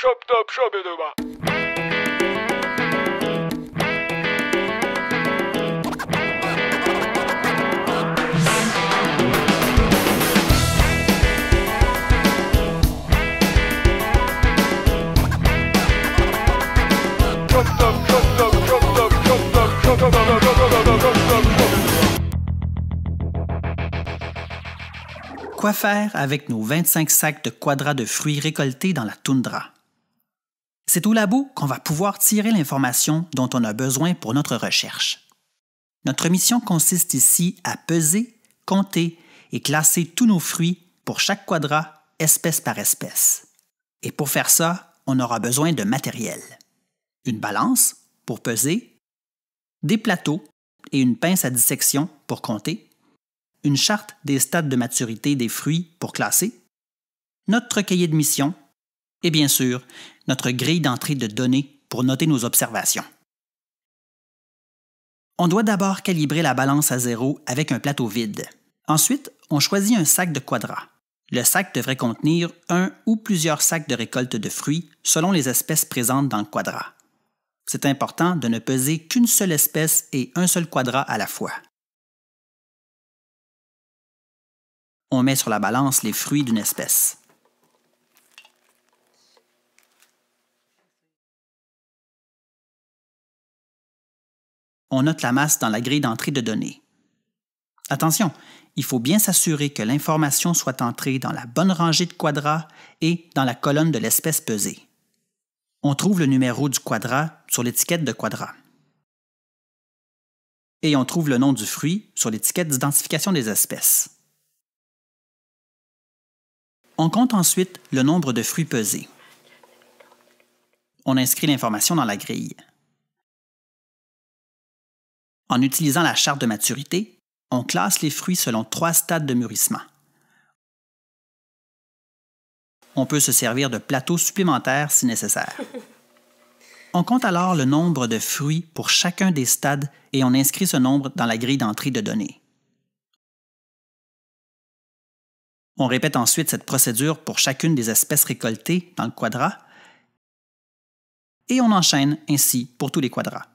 chop top chop. Quoi faire avec nos 25 sacs de quadras de fruits récoltés dans la toundra? C'est au labo qu'on va pouvoir tirer l'information dont on a besoin pour notre recherche. Notre mission consiste ici à peser, compter et classer tous nos fruits pour chaque quadrat, espèce par espèce. Et pour faire ça, on aura besoin de matériel. Une balance pour peser, des plateaux et une pince à dissection pour compter, une charte des stades de maturité des fruits pour classer, notre cahier de mission et bien sûr, notre grille d'entrée de données pour noter nos observations. On doit d'abord calibrer la balance à zéro avec un plateau vide. Ensuite, on choisit un sac de quadrat. Le sac devrait contenir un ou plusieurs sacs de récolte de fruits selon les espèces présentes dans le quadrat. C'est important de ne peser qu'une seule espèce et un seul quadrat à la fois. On met sur la balance les fruits d'une espèce. On note la masse dans la grille d'entrée de données. Attention, il faut bien s'assurer que l'information soit entrée dans la bonne rangée de quadrats et dans la colonne de l'espèce pesée. On trouve le numéro du quadrat sur l'étiquette de quadrat. Et on trouve le nom du fruit sur l'étiquette d'identification des espèces. On compte ensuite le nombre de fruits pesés. On inscrit l'information dans la grille. En utilisant la charte de maturité, on classe les fruits selon 3 stades de mûrissement. On peut se servir de plateaux supplémentaires si nécessaire. On compte alors le nombre de fruits pour chacun des stades et on inscrit ce nombre dans la grille d'entrée de données. On répète ensuite cette procédure pour chacune des espèces récoltées dans le quadrat et on enchaîne ainsi pour tous les quadrats.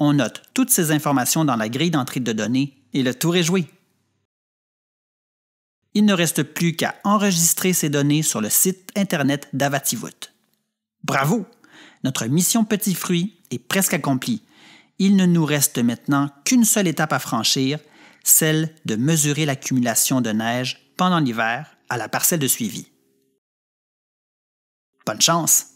On note toutes ces informations dans la grille d'entrée de données et le tour est joué. Il ne reste plus qu'à enregistrer ces données sur le site Internet d'Avativut. Bravo! Notre mission Petit Fruit est presque accomplie. Il ne nous reste maintenant qu'une seule étape à franchir, celle de mesurer l'accumulation de neige pendant l'hiver à la parcelle de suivi. Bonne chance!